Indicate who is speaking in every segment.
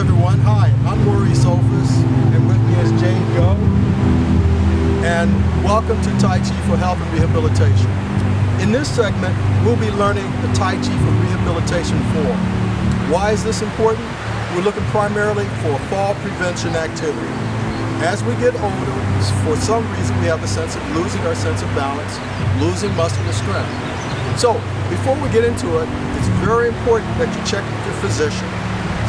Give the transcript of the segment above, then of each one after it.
Speaker 1: everyone. Hi, I'm Maurice Olfus, and with me is Jane Go. And welcome to Tai Chi for Health and Rehabilitation. In this segment, we'll be learning the Tai Chi for rehabilitation form. Why is this important? We're looking primarily for fall prevention activity. As we get older, for some reason we have a sense of losing our sense of balance, losing muscular strength. So, before we get into it, it's very important that you check with your physician,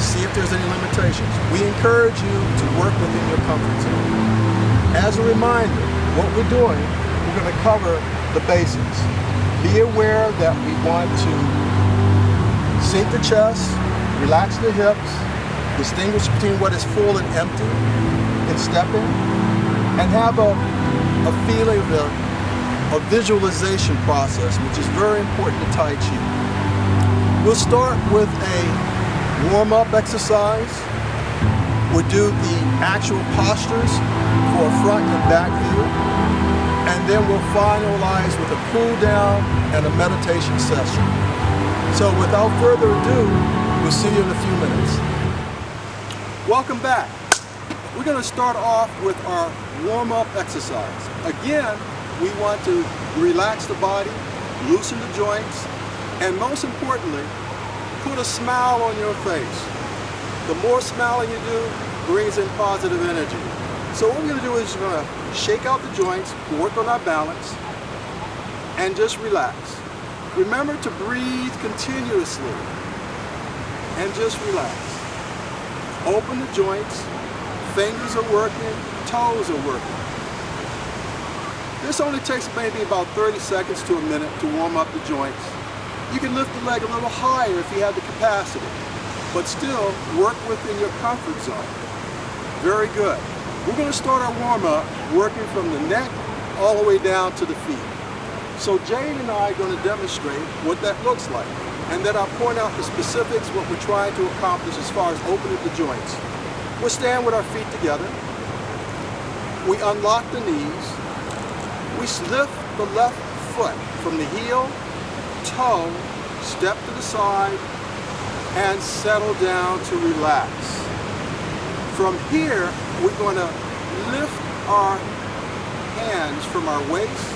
Speaker 1: see if there's any limitations. We encourage you to work within your comfort zone. As a reminder, what we're doing, we're going to cover the basics. Be aware that we want to sink the chest, relax the hips, distinguish between what is full and empty in stepping, and have a feeling of a visualization process, which is very important to Tai Chi. We'll start with a warm-up exercise. We'll do the actual postures for a front and back view, and then we'll finalize with a cool down and a meditation session. So without further ado, we'll see you in a few minutes. Welcome back. We're going to start off with our warm-up exercise. Again, we want to relax the body, loosen the joints, and most importantly, put a smile on your face. The more smiling you do brings in positive energy. So what we're going to do is we're going to shake out the joints, work on our balance, and just relax. Remember to breathe continuously and just relax. Open the joints, fingers are working, toes are working. This only takes maybe about 30 seconds to a minute to warm up the joints. You can lift the leg a little higher if you have the capacity, but still work within your comfort zone. Very good. We're going to start our warm-up working from the neck all the way down to the feet. So Jane and I are going to demonstrate what that looks like, and then I'll point out the specifics, what we're trying to accomplish as far as opening the joints. We'll stand with our feet together. We unlock the knees. We lift the left foot from the heel, toe, step to the side, and settle down to relax. From here, we're going to lift our hands from our waist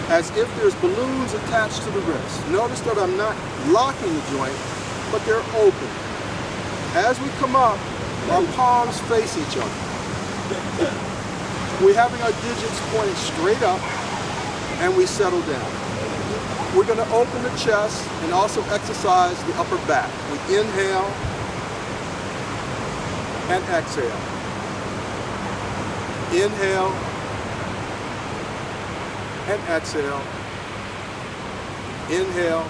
Speaker 1: as if there's balloons attached to the wrist. Notice that I'm not locking the joint, but they're open. As we come up, our palms face each other. We're having our digits pointing straight up, and we settle down. We're going to open the chest and also exercise the upper back. We inhale and exhale. Inhale and exhale. Inhale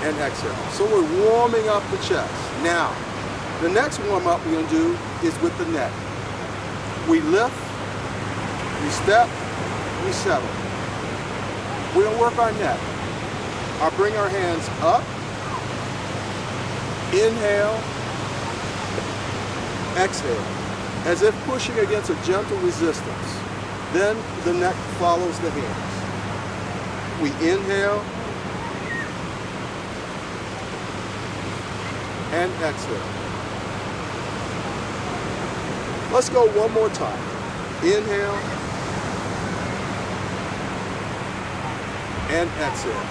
Speaker 1: and exhale. So we're warming up the chest. Now, the next warm-up we're going to do is with the neck. We lift, we step, we settle. We're going to work our neck. I'll bring our hands up, inhale, exhale, as if pushing against a gentle resistance. Then the neck follows the hands. We inhale and exhale. Let's go one more time. Inhale and exhale.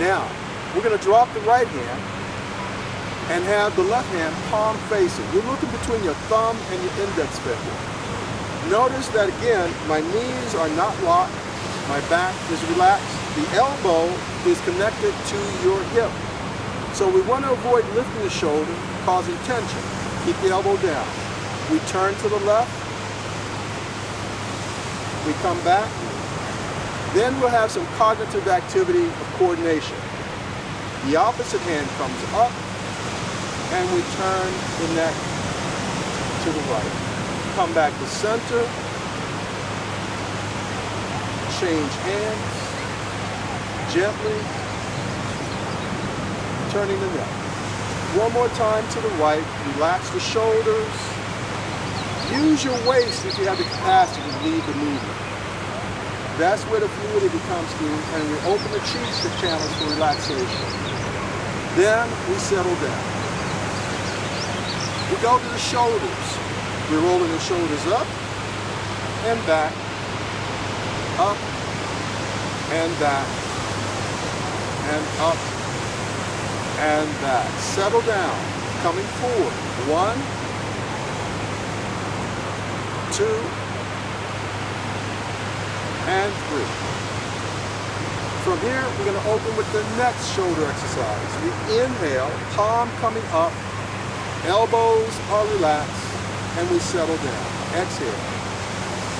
Speaker 1: Now, we're going to drop the right hand and have the left hand palm facing. You're looking between your thumb and your index finger. Notice that again, my knees are not locked, my back is relaxed, the elbow is connected to your hip. So we want to avoid lifting the shoulder, causing tension. Keep the elbow down. We turn to the left, we come back, then we'll have some cognitive activity of coordination. The opposite hand comes up, and we turn the neck to the right. Come back to center, change hands, gently, turning the neck. One more time to the right, relax the shoulders. Use your waist if you have the capacity to lead the movement. That's where the fluidity comes through, and we open the cheeks to channels for relaxation. Then we settle down. We go to the shoulders. We're rolling the shoulders up and back, up and back, and up and back. Settle down, coming forward. 1, 2, and 3. From here, we're going to open with the next shoulder exercise. We inhale, palm coming up, elbows are relaxed, and we settle down. Exhale.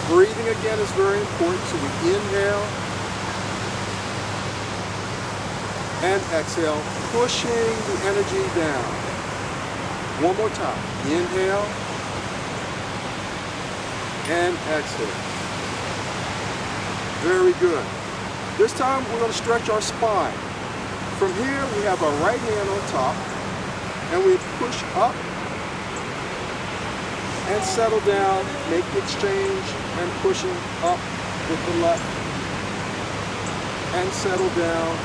Speaker 1: Breathing again is very important, so we inhale and exhale, pushing the energy down. One more time. Inhale and exhale. Very good. This time we're going to stretch our spine. From here we have our right hand on top and we push up and settle down, make the exchange and pushing up with the left and settle down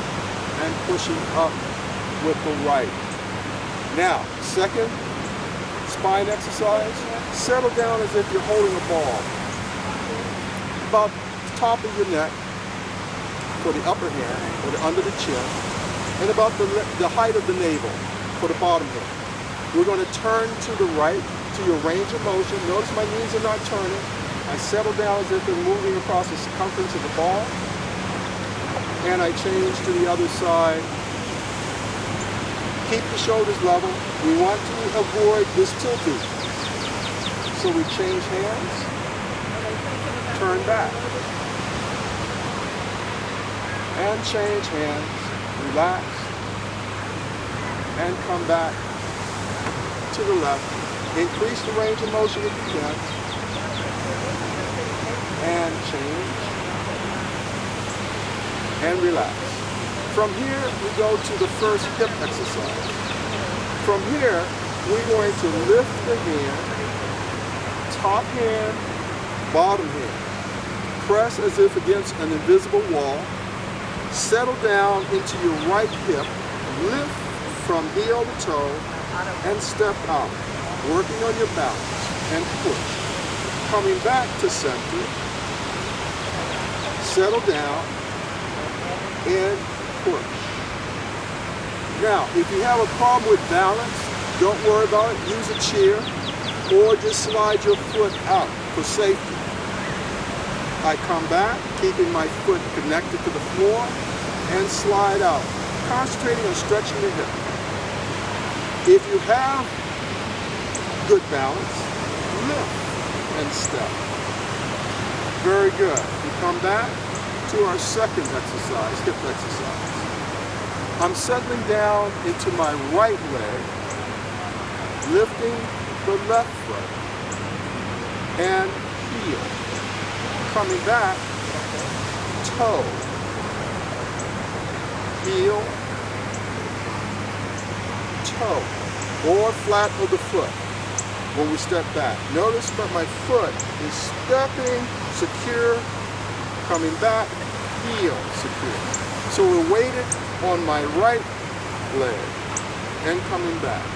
Speaker 1: and pushing up with the right. Now, second spine exercise, settle down as if you're holding a ball. About the top of your neck for the upper hand or the under the chin, and about the height of the navel for the bottom hand. We're going to turn to the right to your range of motion. Notice my knees are not turning. I settle down as if they're moving across the circumference of the ball, and I change to the other side. Keep the shoulders level. We want to avoid this tilting. So we change hands, turn back, and change hands, relax, and come back to the left. Increase the range of motion if you can, and change, and relax. From here, we go to the first hip exercise. From here, we're going to lift the hand, top hand, bottom hand. Press as if against an invisible wall. Settle down into your right hip, lift from heel to toe, and step out, working on your balance, and push. Coming back to center, settle down, and push. Now, if you have a problem with balance, don't worry about it. Use a chair, or just slide your foot out for safety. I come back, keeping my foot connected to the floor, and slide out, concentrating on stretching the hip. If you have good balance, lift and step. Very good. We come back to our second exercise, hip exercise. I'm settling down into my right leg, lifting the left foot, and heel. Coming back, toe, heel, toe, or flat of the foot when we step back. Notice that my foot is stepping secure, coming back, heel secure. So we're weighted on my right leg and coming back.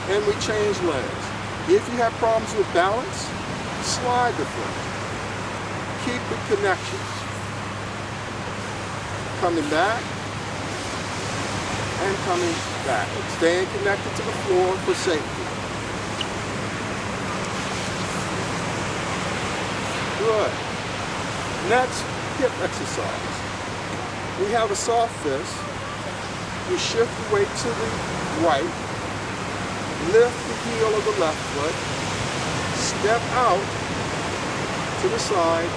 Speaker 1: And we change legs. If you have problems with balance, slide the foot. Keep the connections. Coming back and coming back. Staying connected to the floor for safety. Good. Next, hip exercise. We have a soft fist. We shift the weight to the right. Lift the heel of the left foot. Step out to the side.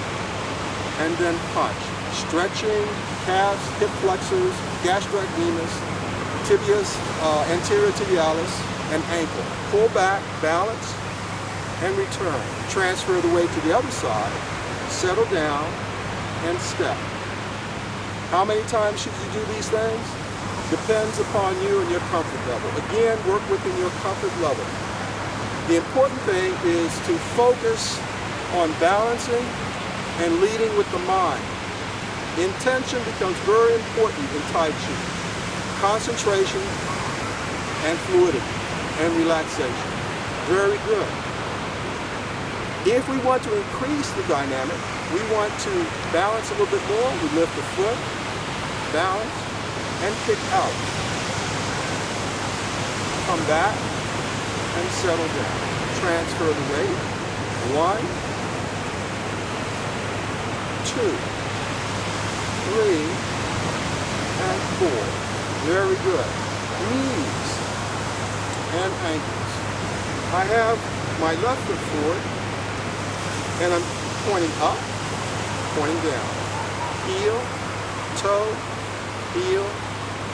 Speaker 1: And then punch. Stretching calves, hip flexors, gastrocnemius, tibias, anterior tibialis, and ankle. Pull back, balance, and return. Transfer the weight to the other side, settle down, and step. How many times should you do these things? Depends upon you and your comfort level. Again, work within your comfort level. The important thing is to focus on balancing and leading with the mind. Intention becomes very important in Tai Chi. Concentration and fluidity. and relaxation. Very good. If we want to increase the dynamic, we want to balance a little bit more, we lift the foot, balance, and kick out. Come back and settle down. Transfer the weight. 1, 2, 3, and 4. Very good. Knees and ankles. I have my left foot forward, and I'm pointing up, pointing down. Heel, toe, heel,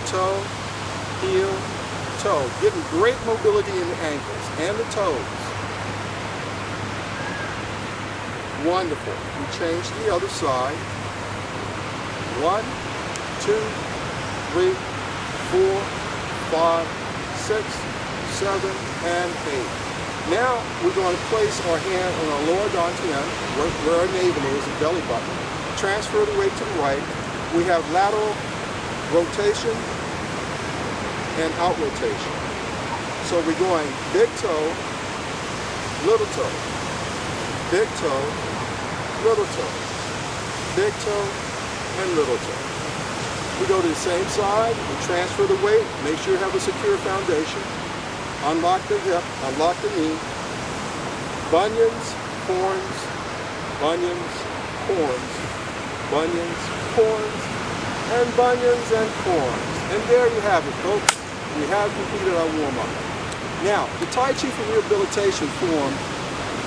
Speaker 1: toe, heel, toe. Getting great mobility in the ankles and the toes. Wonderful. We change to the other side. 1, 2, 3, 4, 5, 6, 7, and 8. Now we're going to place our hand on our lower dantian, where our navel is, the belly button. Transfer the weight to the right. We have lateral rotation and out rotation. So we're going big toe, little toe, big toe, little toe, big toe, and little toe. We go to the same side, we transfer the weight, make sure you have a secure foundation. Unlock the hip, unlock the knee. Bunions, corns, bunions, corns, bunions, corns, and bunions and corns. And there you have it, folks. We have completed our warm-up. Now, the Tai Chi for rehabilitation form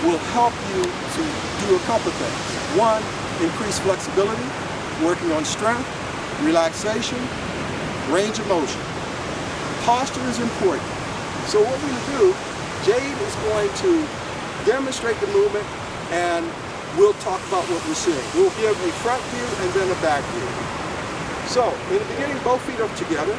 Speaker 1: will help you to do a couple things. 1, increase flexibility, working on strength, relaxation, range of motion. Posture is important. So what we're going to do, Jade is going to demonstrate the movement, and we'll talk about what we're seeing. We'll give a front view and then a back view. So, in the beginning, both feet up together.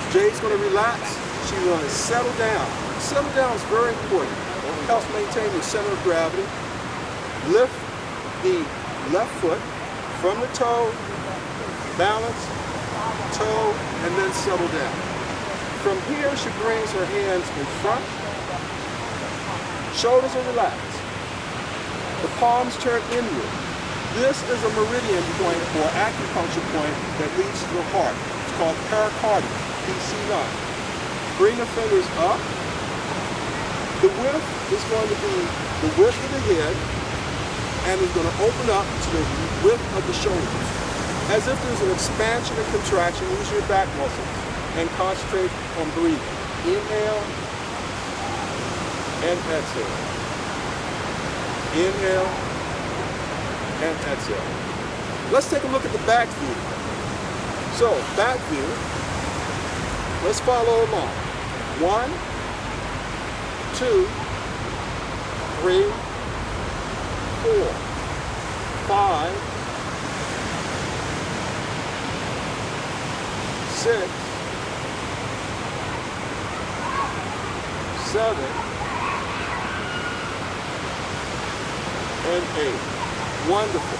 Speaker 1: Jade's going to relax. She's going to settle down. Settle down is very important. It helps maintain your center of gravity. Lift the left foot from the toe, balance, toe, and then settle down. From here, she brings her hands in front. Shoulders are relaxed. The palms turn inward. This is a meridian point or acupuncture point that leads to the heart. It's called pericardium, PC9. Bring the fingers up. The width is going to be the width of the head, and it's going to open up to the width of the shoulders. As if there's an expansion and contraction. Use your back muscles and concentrate on breathing. Inhale and exhale. Inhale and exhale. Let's take a look at the back view. So, back view. Let's follow along. 1, 2, 3, 4, 5, 6, 7, and 8. Wonderful.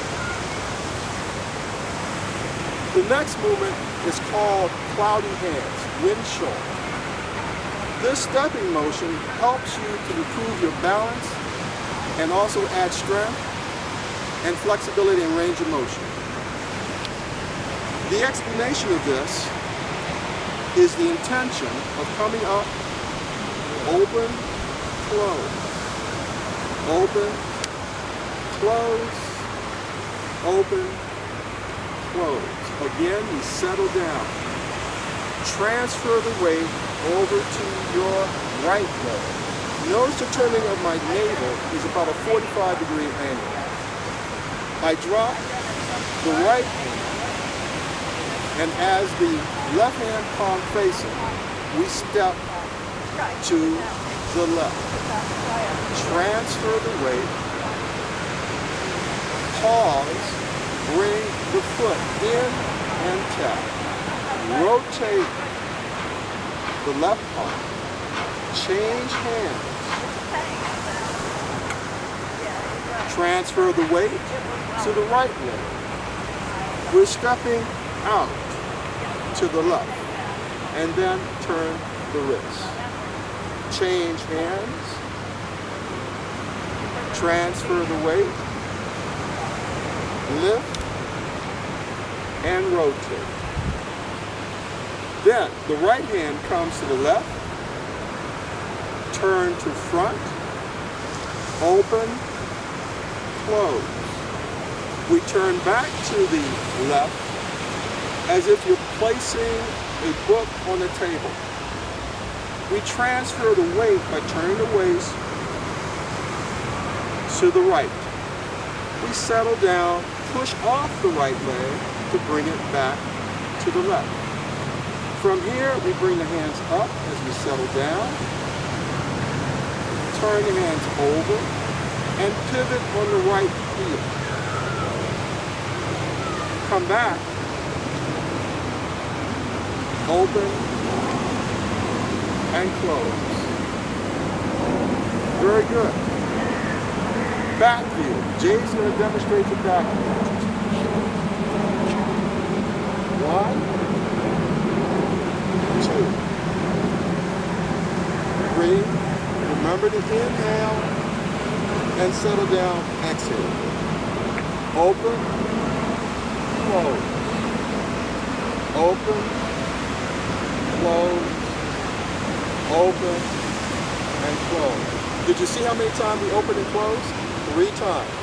Speaker 1: The next movement is called cloudy hands, windshaw. This stepping motion helps you to improve your balance and also add strength and flexibility and range of motion. The explanation of this is the intention of coming up, open, close, open, close, open, close. Again, you settle down. Transfer the weight over to your right leg. Notice the turning of my navel is about a 45-degree angle. I drop the right hand, and as the left hand palm facing, we step to the left. Transfer the weight. Pause. Bring the foot in and tap. Rotate the left palm. Change hands. Transfer the weight to the right leg. We're stepping out to the left, and then turn the wrist.
Speaker 2: Change hands. Transfer the weight. Lift and rotate. Then the right hand comes to the left. Turn to front. Open. Close. We turn back to the left as if you're placing a book on the table. We transfer the weight by turning the waist to the right. We settle down, push off the right leg to bring it back to the left. From here, we bring the hands up as we settle down, turn the hands over, and pivot on the right heel. Come back, open, and close. Very good. Back view. Jay's going to demonstrate the back view. 1, 2, 3. Remember to inhale and settle down. Exhale. Open, close. Open, close. Open, and close. Did you see how many times we open and close? 3 times.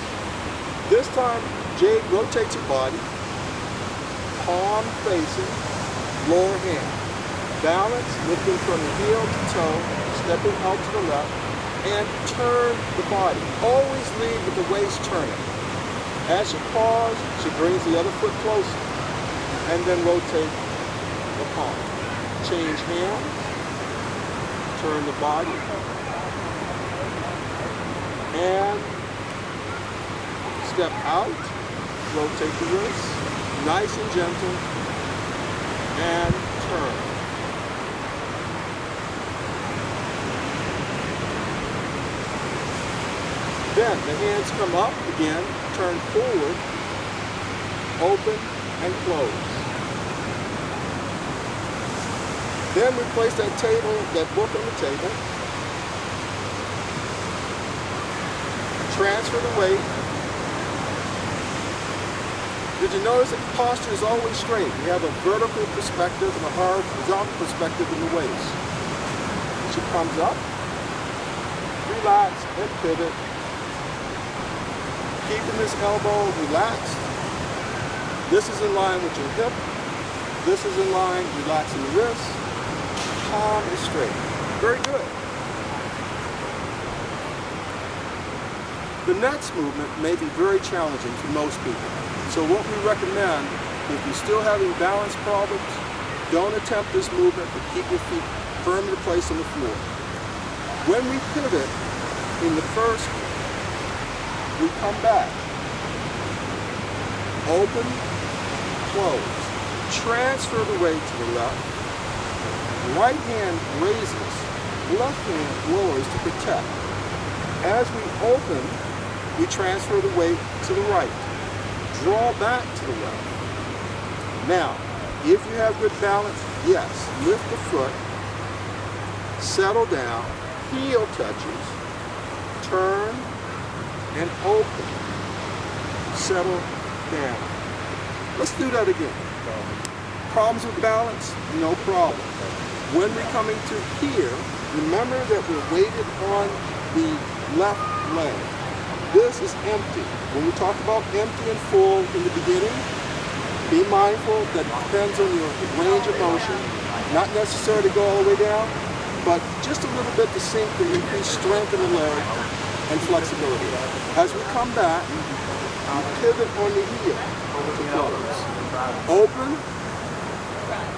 Speaker 2: This time, Jade rotates your body, palm facing, lower hand. Balance, lifting from the heel to toe, stepping out to the left, and turn the body. Always lead with the waist turning. As you pause, she brings the other foot closer, and then rotate the palm. Change hands, turn the body, and step out, rotate the wrist, nice and gentle, and turn. Then the hands come up again, turn forward, open, and close. Then we place that book on the table, transfer the weight. Did you notice that the posture is always straight? We have a vertical perspective and a horizontal perspective in the waist. She comes up, relax, and pivot. Keeping this elbow relaxed. This is in line with your hip. This is in line, relaxing the wrist. Palm is straight. Very good. The next movement may be very challenging for most people. So what we recommend, if you're still having balance problems, don't attempt this movement, but keep your feet firmly placed on the floor. When we pivot in the first, we come back. Open, close. Transfer the weight to the left. Right hand raises, left hand lowers to protect. As we open, we transfer the weight to the right. Draw back to the left. Now, if you have good balance, yes, lift the foot, settle down, heel touches, turn, and open. Settle down. Let's do that again. Problems with balance? No problem. When we're coming to here, remember that we're weighted on the left leg. This is empty. When we talk about empty and full in the beginning, be mindful that it depends on your range of motion. Not necessarily go all the way down, but just a little bit to sink to increase strength in the leg and flexibility. As we come back, we pivot on the heel to close. Open,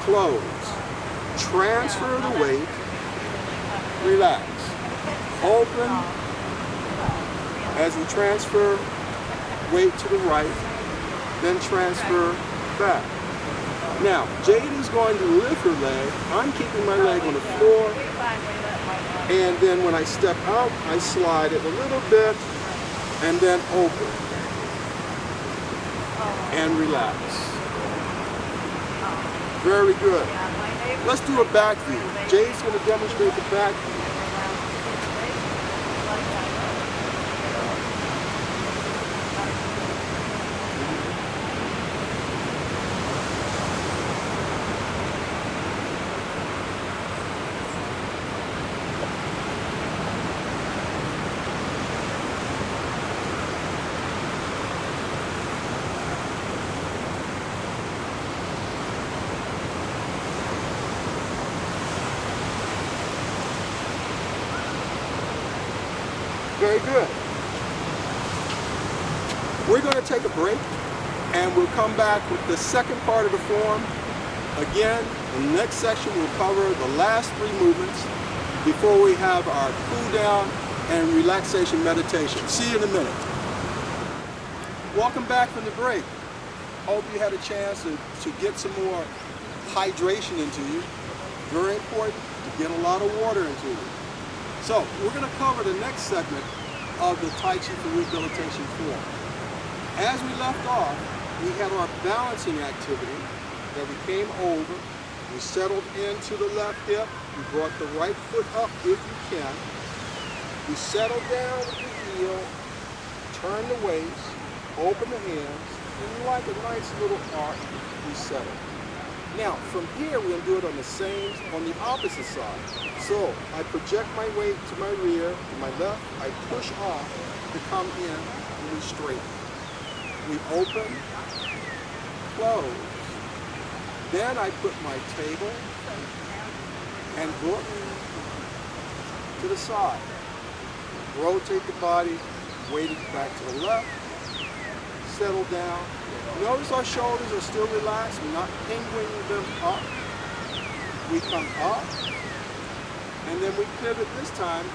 Speaker 2: close. Transfer the weight, relax. Open, as we transfer weight to the right, then transfer back. Now, Jade is going to lift her leg. I'm keeping my leg on the floor. And then when I step out, I slide it a little bit and then open and relax. Very good. Let's do a back view. Jade's going to demonstrate the back view. Very good. We're going to take a break and we'll come back with the second part of the form. Again, in the next section we'll cover the last 3 movements before we have our cool down and relaxation meditation. See you in a minute. Welcome back from the break. Hope you had a chance to get some more hydration into you. Very important to get a lot of water into you. So we're going to cover the next segment of the Tai Chi for rehabilitation form. As we left off, we had our balancing activity that we came over, we settled into the left hip, we brought the right foot up if you can, we settled down with the heel, turn the waist, open the hands, and like a nice little arc, we settle. Now, from here, we're going to do it on the opposite side. So, I project my weight to my rear, to my left, I push off to come in, and we straighten. We open, close. Then I put my table and book to the side. Rotate the body, weight it back to the left, settle down. Notice our shoulders are still relaxed. We're not penguining them up. We come up, and then we pivot this time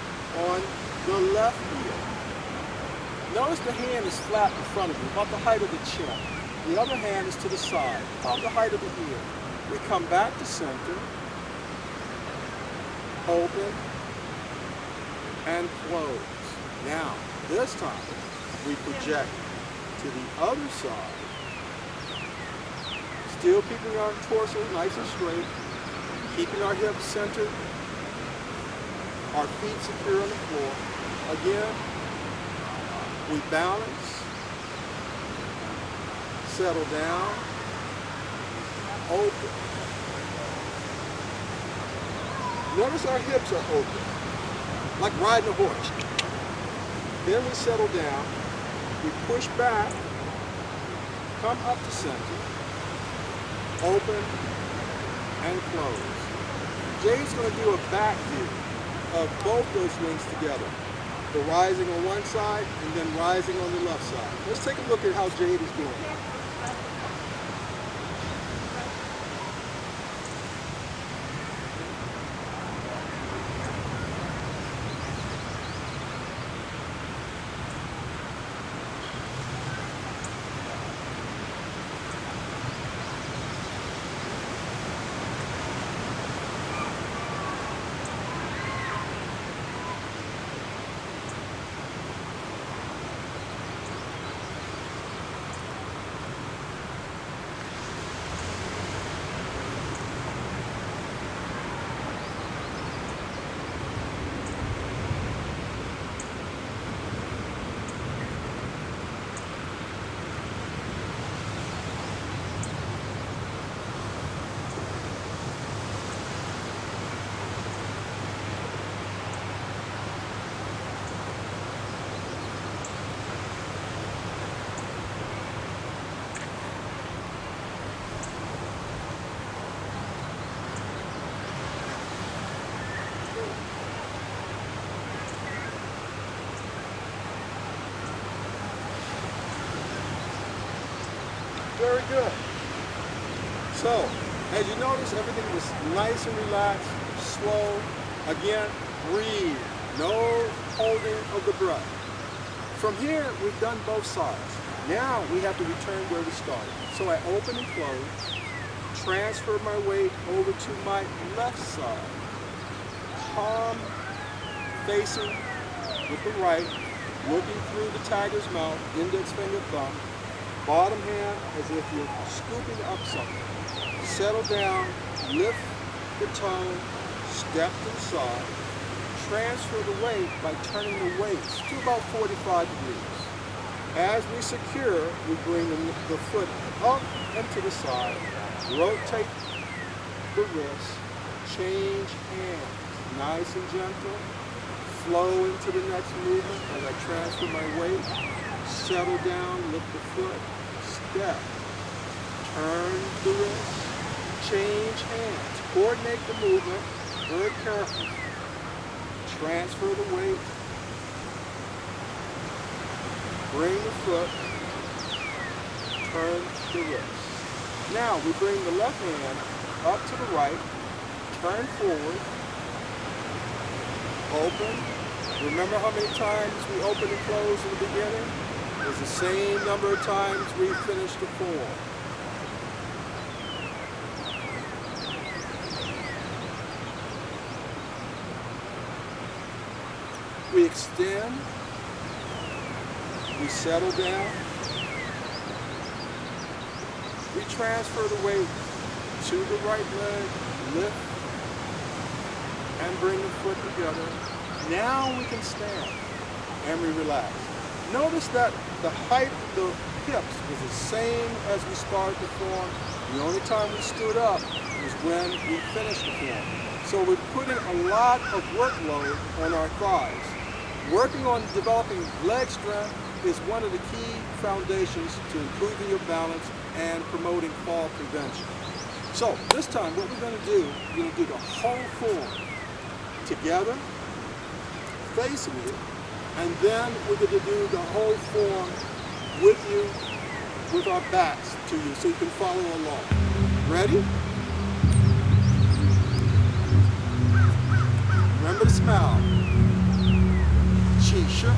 Speaker 2: on the left heel. Notice the hand is flat in front of you, about the height of the chin. The other hand is to the side, about the height of the ear. We come back to center, open, and close. Now, this time, we project to the other side. Still keeping our torso nice and straight, keeping our hips centered, our feet secure on the floor. Again, we balance, settle down, open. Notice our hips are open, like riding a horse. Then we settle down, we push back, come up to center, open, and close. Jay's going to do a back view of both those wings together. The rising on one side and then rising on the left side. Let's take a look at how Jade is doing. Very good. So, as you notice, everything was nice and relaxed, slow. Again, breathe. No holding of the breath. From here, we've done both sides. Now, we have to return where we started. So I open and close, transfer my weight over to my left side. Palm facing with the right, looking through the tiger's mouth, index finger, thumb. Bottom hand as if you're scooping up something. Settle down, lift the toe, step to the side. Transfer the weight by turning the waist to about 45 degrees. As we secure, we bring the foot up and to the side. Rotate the wrist, change hands, nice and gentle. Flow into the next movement as I transfer my weight. Settle down, lift the foot, step, turn the wrist, change hands, coordinate the movement very carefully. Transfer the weight, bring the foot, turn the wrist. Now we bring the left hand up to the right, turn forward, open. Remember how many times we open and close in the beginning? It's the same number of times we finish the form. We extend, we settle down, we transfer the weight to the right leg, lift, and bring the foot together. Now we can stand and we relax. Notice that the height of the hips was the same as we started the form. The only time we stood up was when we finished the form. So we're putting a lot of workload on our thighs. Working on developing leg strength is one of the key foundations to improving your balance and promoting fall prevention. So this time what we're going to do, we're going to do the whole form together, facing you, and then we're going to do the whole form with you, with our backs to you, so you can follow along. Ready? Remember to smile. Chisha.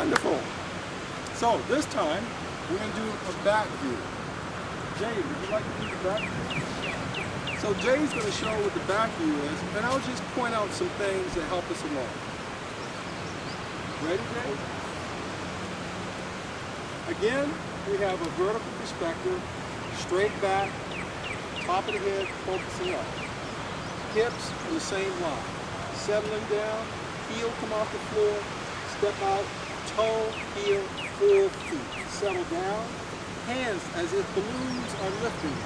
Speaker 2: Wonderful. So this time, we're going to do a back view. Jay, would you like to do the back view? So Jay's going to show what the back view is, and I'll just point out some things that help us along. Ready, Jay? Again, we have a vertical perspective, straight back, top of the head focusing up. Hips in the same line. Settling down, heel come off the floor, step out, toe, heel, full feet. Settle down, hands as if balloons are lifting.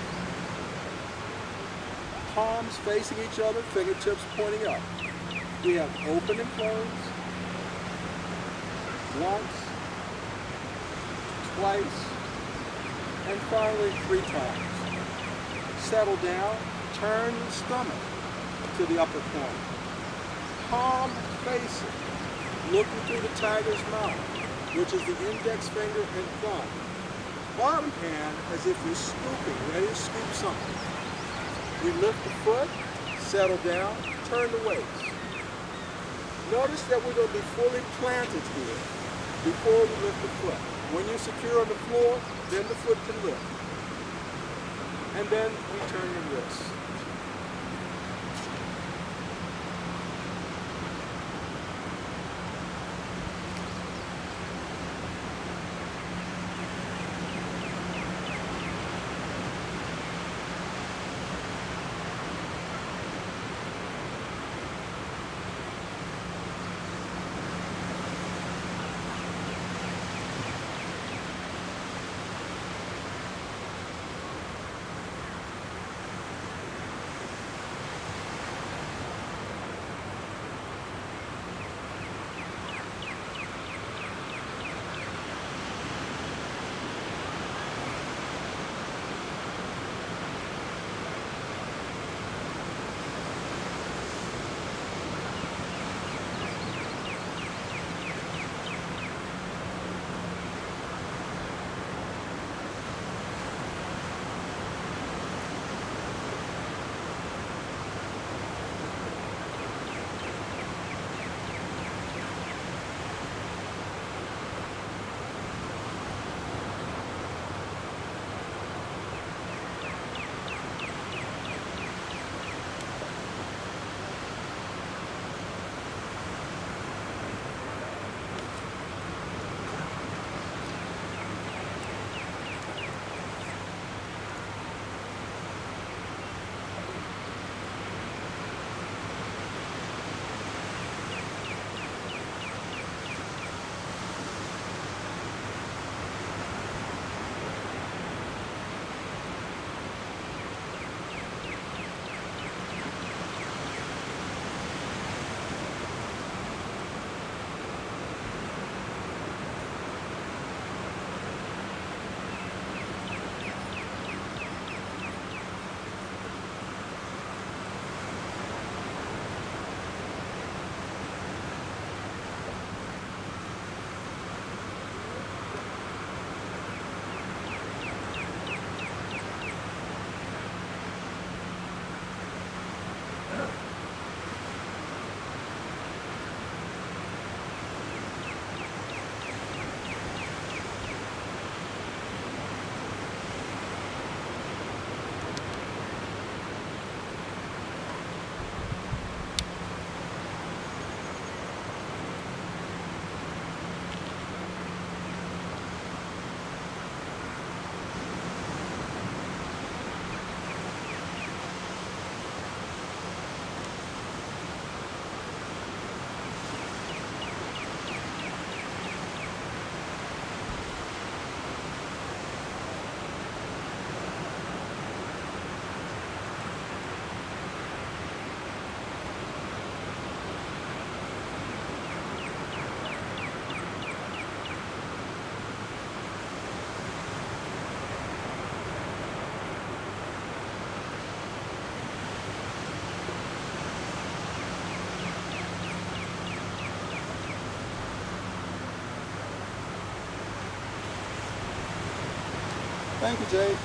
Speaker 2: Palms facing each other, fingertips pointing up. We have open and close. Once, twice, and finally 3 times. Settle down, turn the stomach to the upper corner. Palm facing, looking through the tiger's mouth, which is the index finger and thumb. Bottom hand as if you're scooping, ready to scoop something. We lift the foot, settle down, turn the waist. Notice that we're going to be fully planted here before we lift the foot. When you're secure on the floor, then the foot can lift. And then we turn the wrist. Thank you, Jay.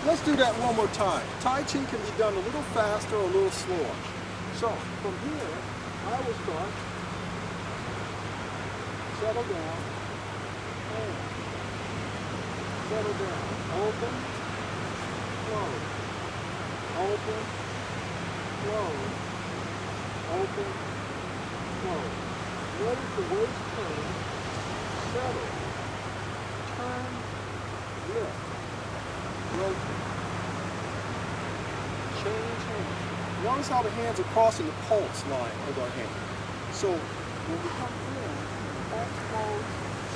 Speaker 2: Let's do that one more time. Tai Chi can be done a little faster or a little slower. So from here, I will start settle down, hand, settle down, open, close, open, close, open, close. Notice the waist turn, settle, turn, lift, rotate, change hands. Notice how the hands are crossing the pulse line of our hand. So when we come in, pulse, close,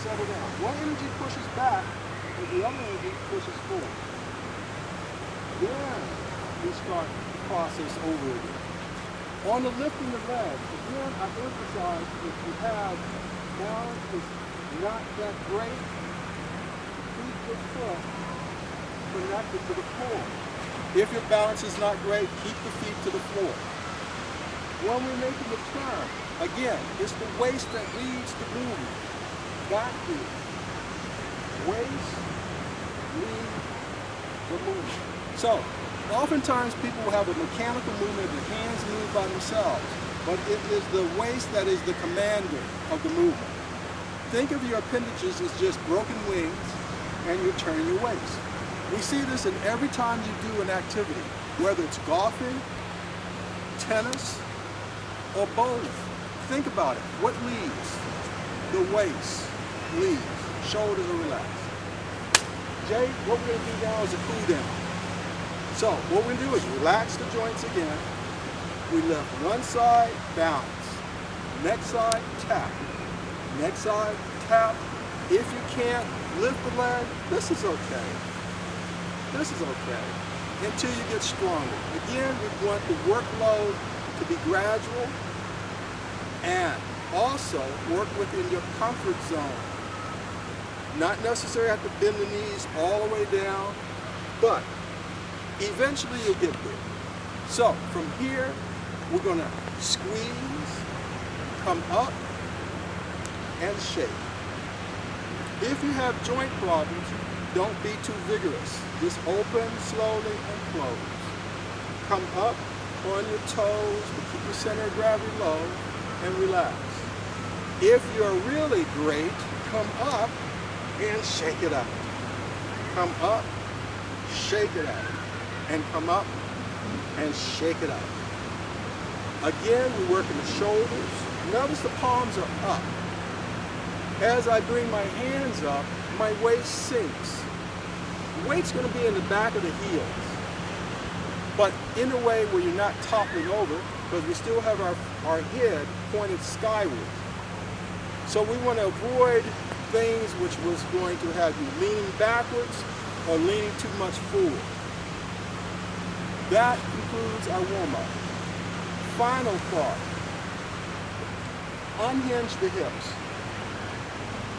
Speaker 2: settle down. One energy pushes back, and the other energy pushes forward. Then we start the process over again. On the lifting the leg, again, I emphasize if you have balance is not that great, keep the foot connected to the floor. If your balance is not great, keep the feet to the floor. When we're making the turn, again, it's the waist that leads the movement. Back lead. Waist leads the movement. So, oftentimes people will have a mechanical movement, the hands move by themselves, but it is the waist that is the commander of the movement. Think of your appendages as just broken wings and you're turning your waist. We see this in every time you do an activity, whether it's golfing, tennis, or bowling. Think about it. What leads? The waist leads. Shoulders are relaxed. Jay, what we're going to do now is a cool down. So what we're going to do is relax the joints again. We lift one side, balance. Next side, tap. Next side, tap. If you can't lift the leg, this is okay. This is okay until you get stronger. Again, we want the workload to be gradual and also work within your comfort zone. Not necessarily have to bend the knees all the way down, but eventually you'll get there. So from here, we're going to squeeze, come up, and shake. If you have joint problems, don't be too vigorous. Just open slowly and close. Come up on your toes, but keep your center of gravity low, and relax. If you're really great, come up and shake it out. Come up, shake it out. And come up and shake it out. Again, we're working the shoulders. Notice the palms are up. As I bring my hands up, my waist sinks. The weight's going to be in the back of the heels, but in a way where you're not toppling over, because we still have our head pointed skyward. So we want to avoid things which was going to have you leaning backwards or leaning too much forward. That concludes our warm-up. Final thought. Unhinge the hips.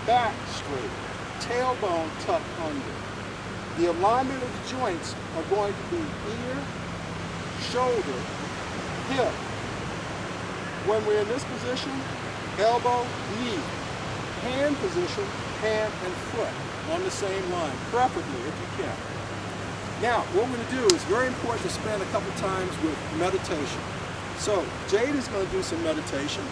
Speaker 2: Back straight. Tailbone tucked under. The alignment of the joints are going to be ear, shoulder, hip. When we're in this position, elbow, knee. Hand position, hand and foot on the same line, preferably if you can. Now, what we're going to do is very important to spend a couple times with meditation. So, Jade is going to do some meditation.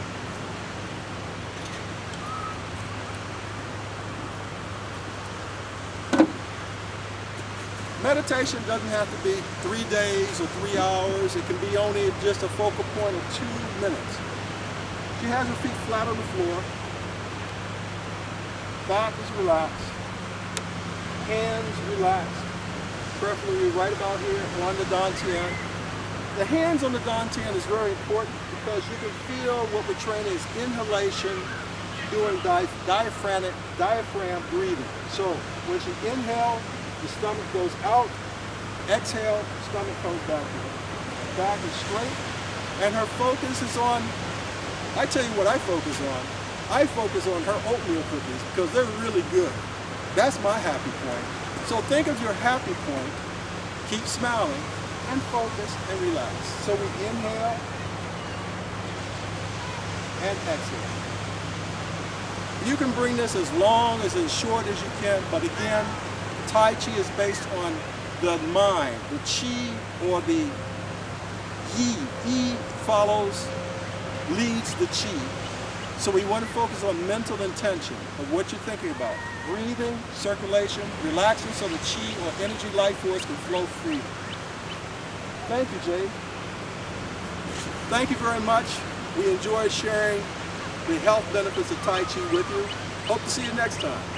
Speaker 2: Meditation doesn't have to be 3 days or 3 hours. It can be only just a focal point of 2 minutes. She has her feet flat on the floor. Back is relaxed. Hands relaxed. Preferably right about here on the dantian. The hands on the dantian is very important because you can feel what we're training is inhalation, doing diaphragm breathing. So when she inhales, the stomach goes out, exhale, stomach comes back in. Back is straight, and her focus is on, I tell you what I focus on. I focus on her oatmeal cookies because they're really good. That's my happy point. So think of your happy point, keep smiling, and focus and relax. So we inhale and exhale. You can bring this as long as short as you can, but again, Tai Chi is based on the mind, the Chi or the Yi. Yi follows, leads the Chi. So we want to focus on mental intention of what you're thinking about. Breathing, circulation, relaxing so the chi or energy life force can flow freely. Thank you, Jay. Thank you very much. We enjoyed sharing the health benefits of Tai Chi with you. Hope to see you next time.